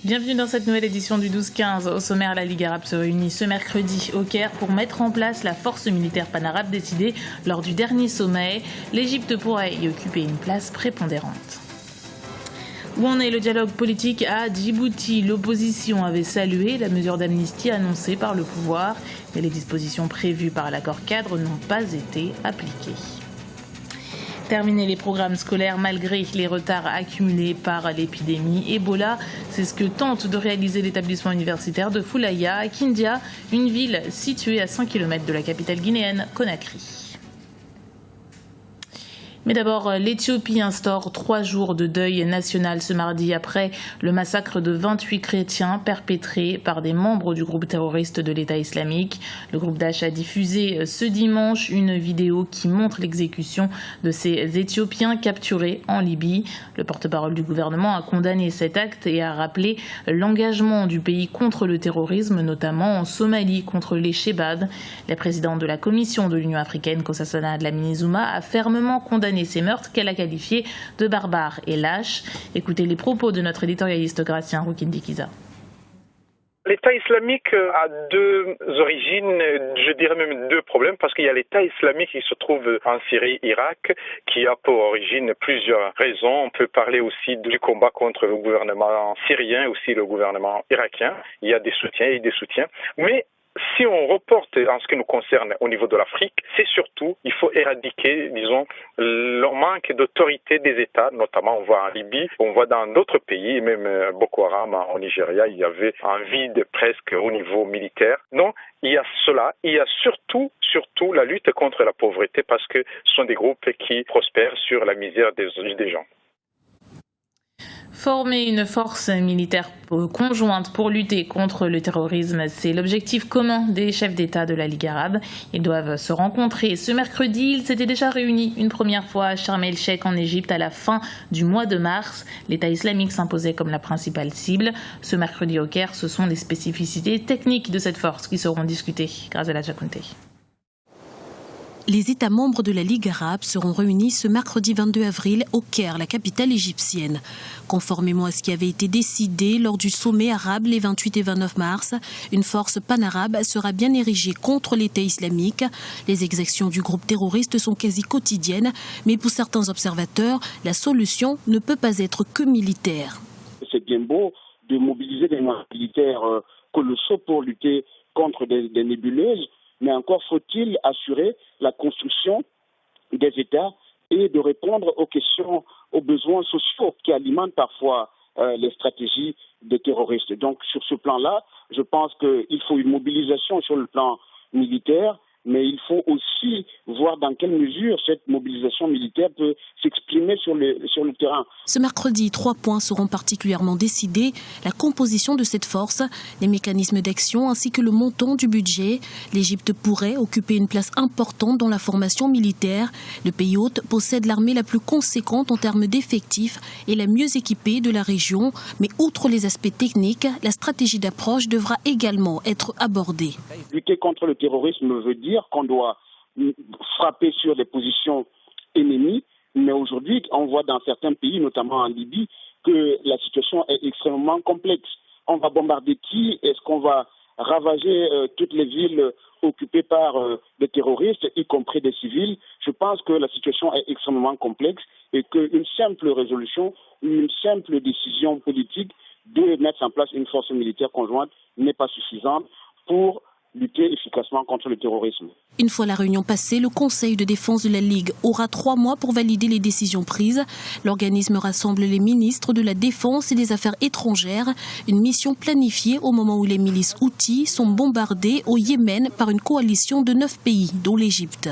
Bienvenue dans cette nouvelle édition du 12-15. Au sommaire, la Ligue arabe se réunit ce mercredi au Caire pour mettre en place la force militaire panarabe décidée lors du dernier sommet. L'Égypte pourrait y occuper une place prépondérante. Où en est le dialogue politique à Djibouti? L'opposition avait salué la mesure d'amnistie annoncée par le pouvoir, mais les dispositions prévues par l'accord cadre n'ont pas été appliquées. Terminer les programmes scolaires malgré les retards accumulés par l'épidémie Ebola. C'est ce que tente de réaliser l'établissement universitaire de Foulaya à Kindia, une ville située à 100 km de la capitale guinéenne, Conakry. Mais d'abord, l'Éthiopie instaure 3 jours de deuil national ce mardi après le massacre de 28 chrétiens perpétré par des membres du groupe terroriste de l'État islamique. Le groupe Daesh a diffusé ce dimanche une vidéo qui montre l'exécution de ces Éthiopiens capturés en Libye. Le porte-parole du gouvernement a condamné cet acte et a rappelé l'engagement du pays contre le terrorisme, notamment en Somalie contre les Shebab. La présidente de la commission de l'Union africaine, Nkosazana Dlamini-Zuma, a fermement condamné ces meurtres qu'elle a qualifiés de barbares et lâches. Écoutez les propos de notre éditorialiste Gratien Roukindi Kiza. L'État islamique a 2 origines, je dirais même 2 problèmes, parce qu'il y a l'État islamique qui se trouve en Syrie, Irak, qui a pour origine plusieurs raisons. On peut parler aussi du combat contre le gouvernement syrien, aussi le gouvernement irakien. Il y a des soutiens et des soutiens. Mais si on reporte en ce qui nous concerne au niveau de l'Afrique, c'est surtout, il faut éradiquer, disons, le manque d'autorité des États, notamment on voit en Libye, on voit dans d'autres pays, même Boko Haram au Nigeria, il y avait un vide presque au niveau militaire. Non, il y a cela, il y a surtout la lutte contre la pauvreté parce que ce sont des groupes qui prospèrent sur la misère des gens. Former une force militaire conjointe pour lutter contre le terrorisme, c'est l'objectif commun des chefs d'État de la Ligue arabe. Ils doivent se rencontrer ce mercredi. Ils s'étaient déjà réunis une première fois à Sharm el-Sheikh en Égypte à la fin du mois de mars. L'État islamique s'imposait comme la principale cible. Ce mercredi au Caire, ce sont les spécificités techniques de cette force qui seront discutées. Grazela Jakunte. Les États membres de la Ligue arabe seront réunis ce mercredi 22 avril au Caire, la capitale égyptienne. Conformément à ce qui avait été décidé lors du sommet arabe les 28 et 29 mars, une force panarabe sera bien érigée contre l'État islamique. Les exactions du groupe terroriste sont quasi quotidiennes, mais pour certains observateurs, la solution ne peut pas être que militaire. C'est bien beau de mobiliser des militaires colossaux pour lutter contre des nébuleuses, mais encore faut-il assurer la construction des États et de répondre aux questions, aux besoins sociaux qui alimentent parfois les stratégies des terroristes. Donc sur ce plan-là, je pense qu'il faut une mobilisation sur le plan militaire, mais il faut aussi voir dans quelle mesure cette mobilisation militaire peut s'exprimer sur le terrain. Ce mercredi, 3 points seront particulièrement décidés. La composition de cette force, les mécanismes d'action ainsi que le montant du budget. L'Égypte pourrait occuper une place importante dans la formation militaire. Le pays hôte possède l'armée la plus conséquente en termes d'effectifs et la mieux équipée de la région. Mais outre les aspects techniques, la stratégie d'approche devra également être abordée. Lutter contre le terrorisme veut dire qu'on doit frapper sur des positions ennemies, mais aujourd'hui, on voit dans certains pays, notamment en Libye, que la situation est extrêmement complexe. On va bombarder qui? Est-ce qu'on va ravager toutes les villes occupées par des terroristes, y compris des civils? Je pense que la situation est extrêmement complexe et qu'une simple résolution, une simple décision politique de mettre en place une force militaire conjointe n'est pas suffisante pour lutter efficacement contre le terrorisme. Une fois la réunion passée, le Conseil de défense de la Ligue aura 3 mois pour valider les décisions prises. L'organisme rassemble les ministres de la Défense et des Affaires étrangères. Une mission planifiée au moment où les milices Houthis sont bombardées au Yémen par une coalition de 9 pays, dont l'Égypte.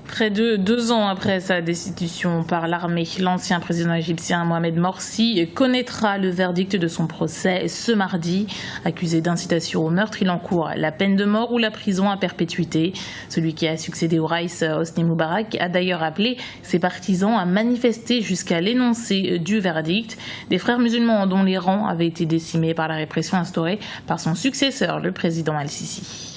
Près de 2 ans après sa destitution par l'armée, l'ancien président égyptien Mohamed Morsi connaîtra le verdict de son procès ce mardi. Accusé d'incitation au meurtre, il encourt la peine de mort ou la prison à perpétuité. Celui qui a succédé au Raïs, Hosni Moubarak, a d'ailleurs appelé ses partisans à manifester jusqu'à l'énoncé du verdict. Des frères musulmans dont les rangs avaient été décimés par la répression instaurée par son successeur, le président Al-Sisi.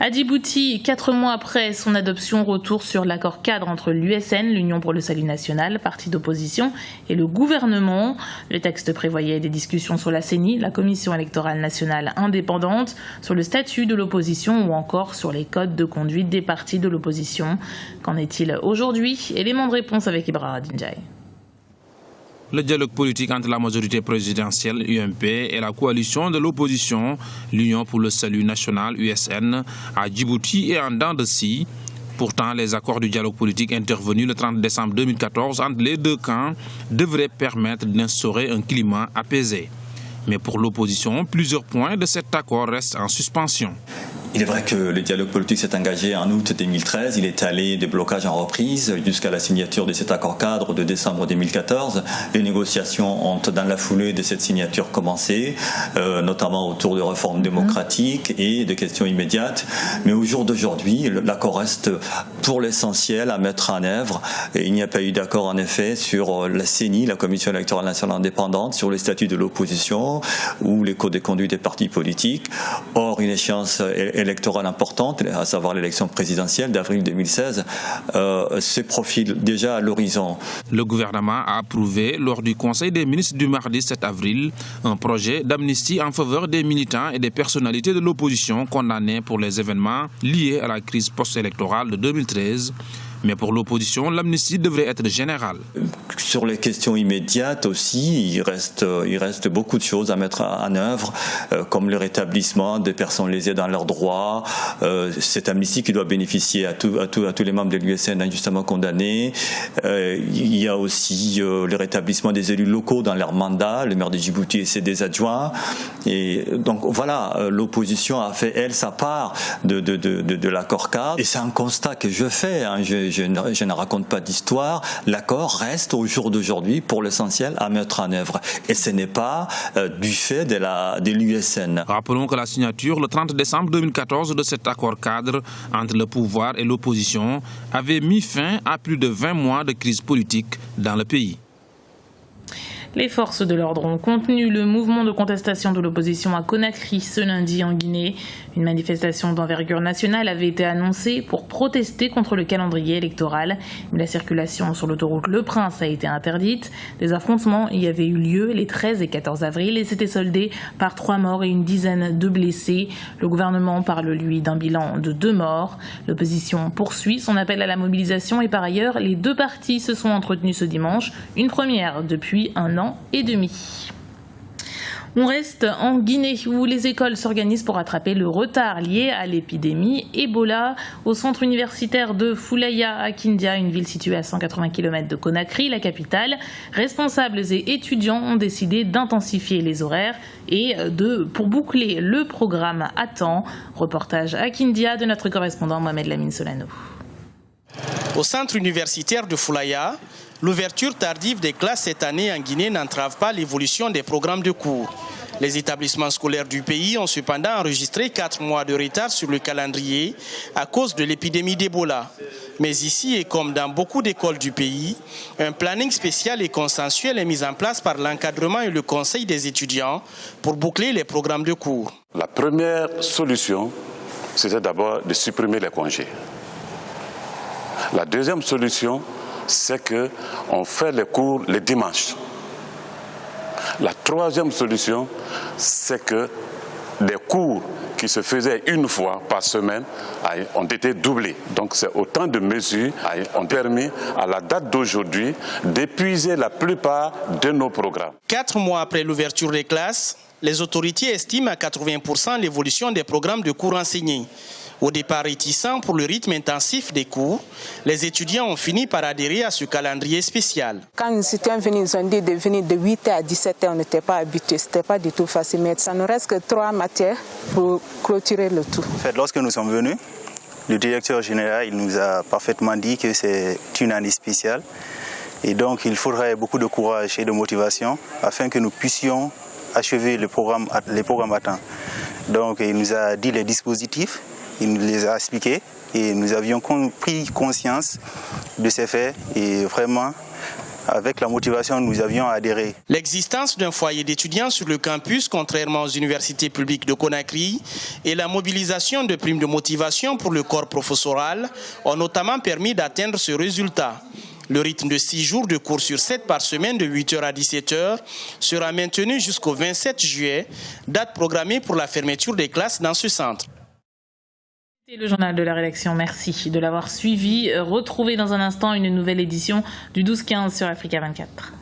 À Djibouti, 4 mois après son adoption, retour sur l'accord cadre entre l'USN, l'Union pour le Salut National, parti d'opposition, et le gouvernement. Le texte prévoyait des discussions sur la CENI, la Commission électorale nationale indépendante, sur le statut de l'opposition ou encore sur les codes de conduite des partis de l'opposition. Qu'en est-il aujourd'hui? Élément de réponse avec Ibrahim Dinjai. Le dialogue politique entre la majorité présidentielle UMP et la coalition de l'opposition, l'Union pour le Salut National USN, à Djibouti et en dents de scie. Pourtant, les accords du dialogue politique intervenus le 30 décembre 2014 entre les deux camps devraient permettre d'instaurer un climat apaisé. Mais pour l'opposition, plusieurs points de cet accord restent en suspension. Il est vrai que le dialogue politique s'est engagé en août 2013. Il est allé des blocages en reprise jusqu'à la signature de cet accord cadre de décembre 2014. Les négociations ont, dans la foulée de cette signature, commencé, notamment autour de réformes démocratiques et de questions immédiates. Mais au jour d'aujourd'hui, l'accord reste pour l'essentiel à mettre en œuvre. Et il n'y a pas eu d'accord, en effet, sur la CENI, la Commission électorale nationale indépendante, sur les statuts de l'opposition ou les codes de conduite des partis politiques. Or, une échéance électorale importante, à savoir l'élection présidentielle d'avril 2016, se profile déjà à l'horizon. Le gouvernement a approuvé lors du Conseil des ministres du mardi 7 avril un projet d'amnistie en faveur des militants et des personnalités de l'opposition condamnés pour les événements liés à la crise post-électorale de 2013. Mais pour l'opposition, l'amnistie devrait être générale. Sur les questions immédiates aussi, il reste beaucoup de choses à mettre en œuvre, comme le rétablissement des personnes lésées dans leurs droits, cette amnistie qui doit bénéficier à tous les membres de l'USN injustement condamnés. Il y a aussi le rétablissement des élus locaux dans leurs mandats, le maire de Djibouti et ses adjoints. Et donc voilà, l'opposition a fait, elle, sa part de l'accord cadre. Et c'est un constat que je fais, hein. Je ne raconte pas d'histoire. L'accord reste au jour d'aujourd'hui, pour l'essentiel, à mettre en œuvre. Et ce n'est pas du fait de l'USN. Rappelons que la signature, le 30 décembre 2014, de cet accord cadre entre le pouvoir et l'opposition avait mis fin à plus de 20 mois de crise politique dans le pays. Les forces de l'ordre ont contenu le mouvement de contestation de l'opposition à Conakry ce lundi en Guinée. Une manifestation d'envergure nationale avait été annoncée pour protester contre le calendrier électoral. Mais la circulation sur l'autoroute Le Prince a été interdite. Des affrontements y avaient eu lieu les 13 et 14 avril et s'étaient soldés par 3 morts et une dizaine de blessés. Le gouvernement parle, lui, d'un bilan de 2 morts. L'opposition poursuit son appel à la mobilisation et par ailleurs, les deux partis se sont entretenus ce dimanche. Une première depuis 1 an et demi. On reste en Guinée où les écoles s'organisent pour rattraper le retard lié à l'épidémie Ebola. Au centre universitaire de Foulaya à Kindia, une ville située à 180 km de Conakry, la capitale, responsables et étudiants ont décidé d'intensifier les horaires et pour boucler le programme à temps. Reportage à Kindia de notre correspondant Mohamed Lamine Solano. Au centre universitaire de Foulaya, l'ouverture tardive des classes cette année en Guinée n'entrave pas l'évolution des programmes de cours. Les établissements scolaires du pays ont cependant enregistré 4 mois de retard sur le calendrier à cause de l'épidémie d'Ebola. Mais ici, et comme dans beaucoup d'écoles du pays, un planning spécial et consensuel est mis en place par l'encadrement et le conseil des étudiants pour boucler les programmes de cours. La première solution, c'était d'abord de supprimer les congés. La deuxième solution, c'est qu'on fait les cours les dimanches. La troisième solution, c'est que les cours qui se faisaient une fois par semaine ont été doublés. Donc c'est autant de mesures qui ont permis à la date d'aujourd'hui d'épuiser la plupart de nos programmes. 4 mois après l'ouverture des classes, les autorités estiment à 80% l'évolution des programmes de cours enseignés. Au départ réticents pour le rythme intensif des cours, les étudiants ont fini par adhérer à ce calendrier spécial. Quand nous étions venus, ils ont dit de venir de 8h à 17h, on n'était pas habitués, ce n'était pas du tout facile. Mais ça ne reste que 3 matières pour clôturer le tout. En fait, lorsque nous sommes venus, le directeur général il nous a parfaitement dit que c'est une année spéciale. Et donc il faudrait beaucoup de courage et de motivation afin que nous puissions achever les programmes à temps. Donc il nous a dit les dispositifs. Il nous les a expliqués et nous avions pris conscience de ces faits et vraiment avec la motivation, nous avions adhéré. L'existence d'un foyer d'étudiants sur le campus, contrairement aux universités publiques de Conakry, et la mobilisation de primes de motivation pour le corps professoral ont notamment permis d'atteindre ce résultat. Le rythme de 6 jours de cours sur 7 par semaine de 8h à 17h sera maintenu jusqu'au 27 juillet, date programmée pour la fermeture des classes dans ce centre. C'est le journal de la rédaction, merci de l'avoir suivi. Retrouvez dans un instant une nouvelle édition du 12-15 sur Africa 24.